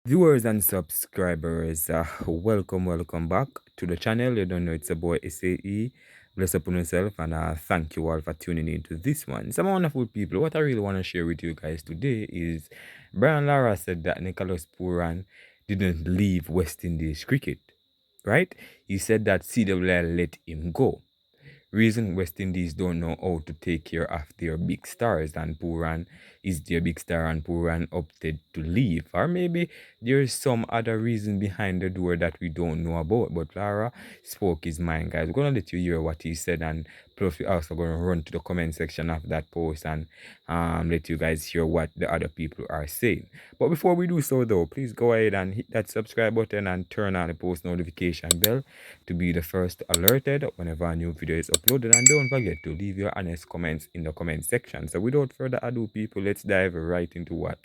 Viewers and subscribers, welcome back to the channel. You don't know it's a boy SAE. Bless upon yourself and thank you all for tuning in to this one. Some wonderful people. What I really want to share with you guys today is Brian Lara said that Nicholas Pooran didn't leave West Indies cricket, right? He said that CWL let him go. Reason West Indies don't know how to take care of their big stars, and Pooran is their big star and Pooran opted to leave. Or maybe there's some other reason behind the door that we don't know about. But Lara spoke his mind, guys. We're gonna let you hear what he said, and plus we're also gonna run to the comment section of that post and let you guys hear what the other people are saying. But before we do so though, please go ahead and hit that subscribe button and turn on the post notification bell to be the first alerted whenever a new video is uploaded, and don't forget to leave your honest comments in the comment section. So without further ado, people, let's dive right into what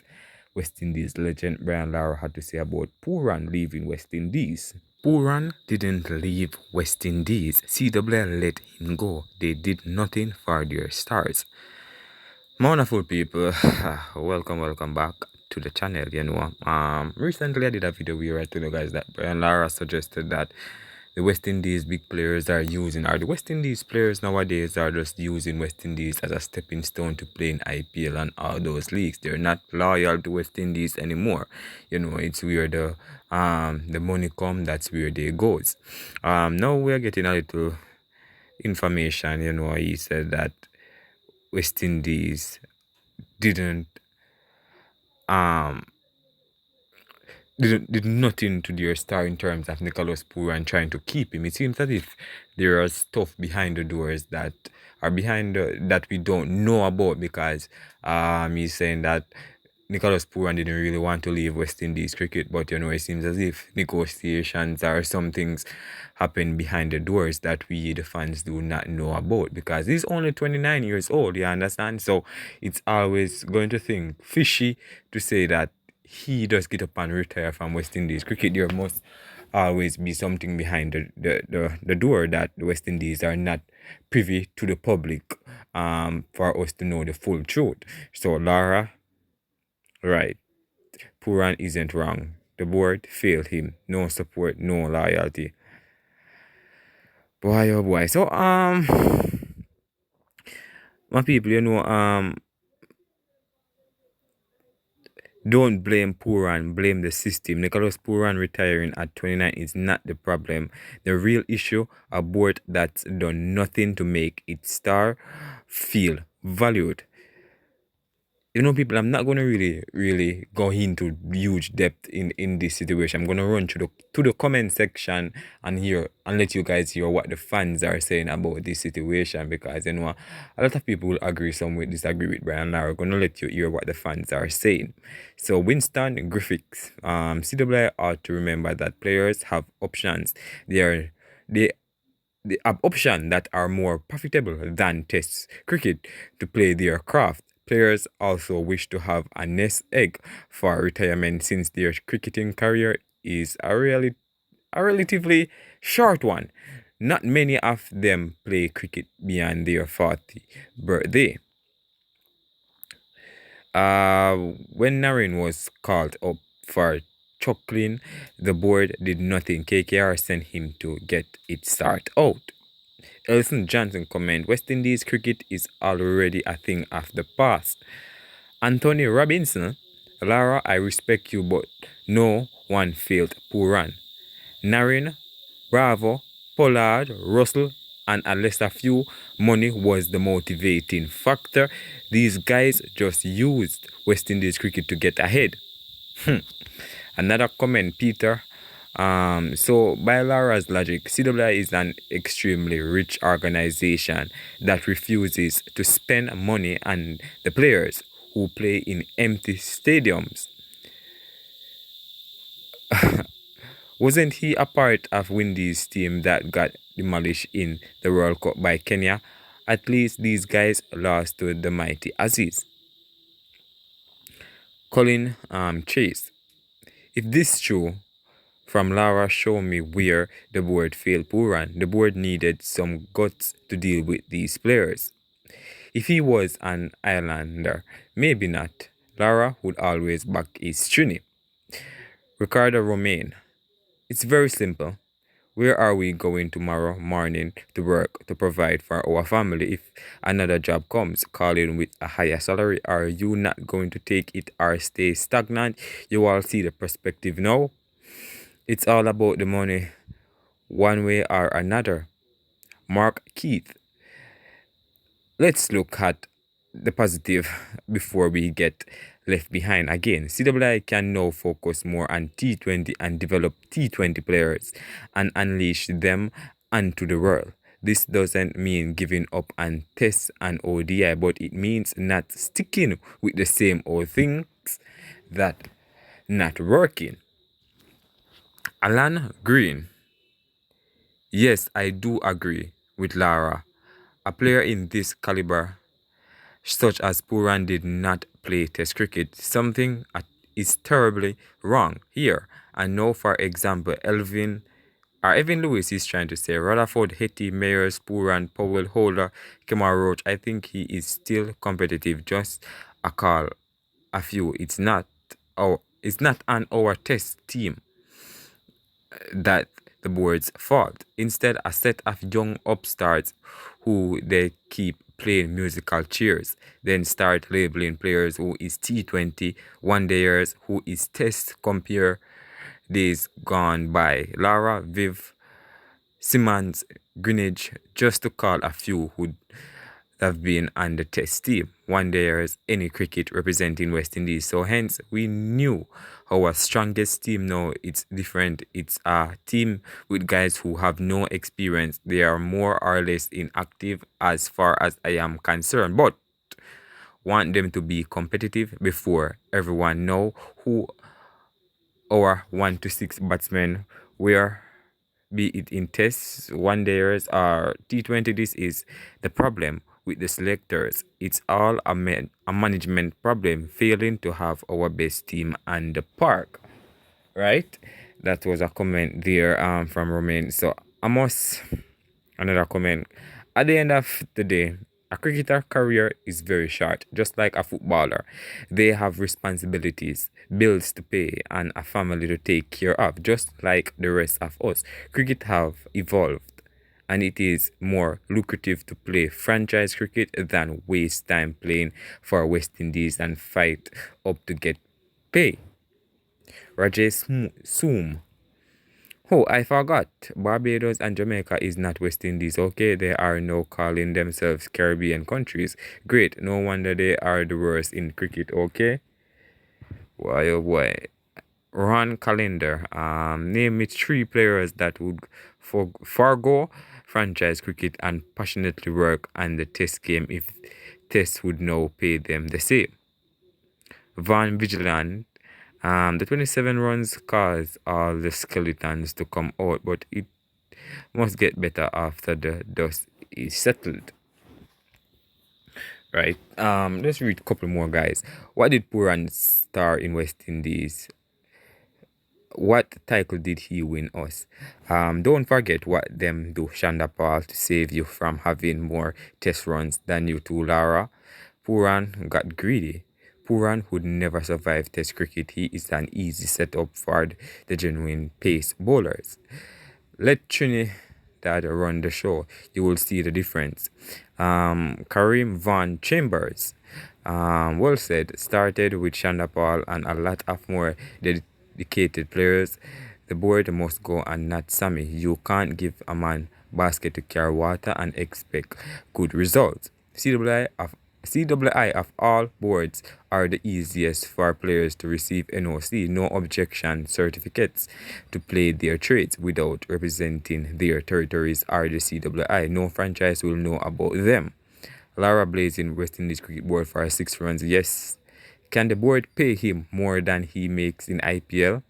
West Indies legend Brian Lara had to say about Pooran leaving West Indies. Pooran didn't leave West Indies. CWL let him go. They did nothing for their stars. Wonderful people, welcome back to the channel. Recently I did a video where I told you guys that Brian Lara suggested that the West Indies big players are using, or the West Indies players nowadays are just using West Indies as a stepping stone to play in IPL and all those leagues. They're not loyal to West Indies anymore. It's where the money come, that's where they goes. Now we're getting a little information. He said that West Indies didn't did nothing to their star in terms of Nicholas Pooran trying to keep him. It seems as if there are stuff behind the doors that are that we don't know about, because he's saying that Nicholas Pooran didn't really want to leave West Indies cricket, but it seems as if negotiations or some things happen behind the doors that we the fans do not know about, because he's only 29 years old, you understand? So it's always going to think fishy to say that he does get up and retire from West Indies cricket. There must always be something behind the door that the West Indies are not privy to the public for us to know the full truth. So Lara, right, Pooran isn't wrong. The board failed him. No support, no loyalty. Boy, oh boy. So my people, don't blame Pooran, blame the system. Nicholas Pooran retiring at 29 is not the problem. The real issue, a board that's done nothing to make its star feel valued. People, I'm not going to really go into huge depth in this situation. I'm going to run to the comment section and let you guys hear what the fans are saying about this situation, because a lot of people will agree, some will disagree with Brian Lara. I'm going to let you hear what the fans are saying. So Winston Griffiths, CWI ought to remember that players have options. They have options that are more profitable than Test cricket to play their craft. Players also wish to have a nest egg for retirement, since their cricketing career is a relatively short one. Not many of them play cricket beyond their 40th birthday. When Naren was called up for chuckling, the board did nothing. KKR sent him to get it started out. Elson Johnson comment, West Indies cricket is already a thing of the past. Anthony Robinson, Lara, I respect you, but no one failed Pooran. Naren, Bravo, Pollard, Russell, and unless a few, money was the motivating factor. These guys just used West Indies cricket to get ahead. Another comment, Peter. So by Lara's logic, CWI is an extremely rich organization that refuses to spend money on the players who play in empty stadiums. Wasn't he a part of Windies' team that got demolished in the World Cup by Kenya? At least these guys lost to the mighty Aziz. Colin Chase. If this is true, from Lara, show me where the board failed Pooran. The board needed some guts to deal with these players. If he was an Islander, maybe not. Lara would always back his Trini. Ricardo Romain. It's very simple. Where are we going tomorrow morning to work to provide for our family? If another job comes calling with a higher salary, are you not going to take it or stay stagnant? You all see the perspective now. It's all about the money, one way or another. Mark Keith. Let's look at the positive before we get left behind again. CWI can now focus more on T20 and develop T20 players and unleash them onto the world. This doesn't mean giving up on tests and ODI, but it means not sticking with the same old things that not working. Alan Green. Yes, I do agree with Lara. A player in this caliber such as Pooran did not play Test cricket. Something is terribly wrong here. And now, for example, Evan Lewis is trying to say Rutherford, Hetty, Mayers, Pooran, Powell, Holder, Kemar Roach. I think he is still competitive. Just a call, a few. It's not on our test team that the board's fault. Instead, a set of young upstarts who they keep playing musical chairs, then start labeling players who is T20, one dayers, who is test compare days gone by. Lara, Viv, Simmons, Greenwich, just to call a few who have been on the test team. One dayers, any cricket representing West Indies. So hence we knew our strongest team now it's different. It's a team with guys who have no experience. They are more or less inactive as far as I am concerned. But want them to be competitive before everyone know who our 1 to 6 batsmen were, be it in tests, one dayers or T20. This is the problem with the selectors. It's all a management problem, failing to have our best team on the park, right? That was a comment there from Romain. So Amos, another comment. At the end of the day, a cricketer career is very short, just like a footballer. They have responsibilities, bills to pay, and a family to take care of, just like the rest of us. Cricket have evolved, and it is more lucrative to play franchise cricket than waste time playing for West Indies and fight up to get pay. Rajesh Soom. Oh, I forgot. Barbados and Jamaica is not West Indies, okay? They are now calling themselves Caribbean countries. Great, no wonder they are the worst in cricket, okay? Why, oh boy. Ron Calendar, name me 3 players that would forgo franchise cricket and passionately work on the test game if tests would now pay them the same. Van Vigilant, the 27 runs caused all the skeletons to come out, but it must get better after the dust is settled. Right. Let's read a couple more guys. What did Pooran star in West Indies? What title did he win us? Don't forget what them do Shandapal to save you from having more test runs than you two, Lara. Pooran got greedy. Pooran would never survive test cricket. He is an easy setup for the genuine pace bowlers. Let Trinidad run the show. You will see the difference. Kareem Van Chambers. Well said. Started with Shandapal and a lot of more dedicated players. The board must go and not Sammy. You can't give a man basket to carry water and expect good results. CWI of all boards are the easiest for players to receive NOC, no objection certificates to play their trades without representing their territories are the CWI. No franchise will know about them. Lara blazing West Indies Cricket Board for 6 runs. Yes. Can the board pay him more than he makes in IPL?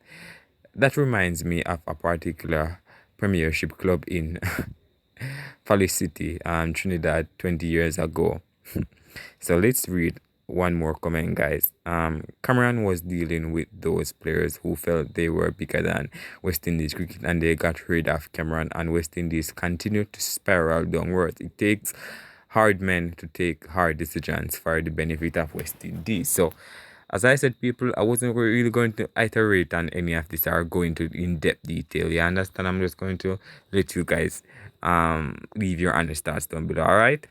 That reminds me of a particular premiership club in Felicity, Trinidad 20 years ago. So let's read one more comment, guys. Cameron was dealing with those players who felt they were bigger than West Indies cricket and they got rid of Cameron and West Indies continued to spiral downwards. It takes hard men to take hard decisions for the benefit of West Indies. So As I said, people, I wasn't really going to iterate on any of this or go into in-depth detail. You understand? I'm just going to let you guys leave your honest thoughts down below. All right.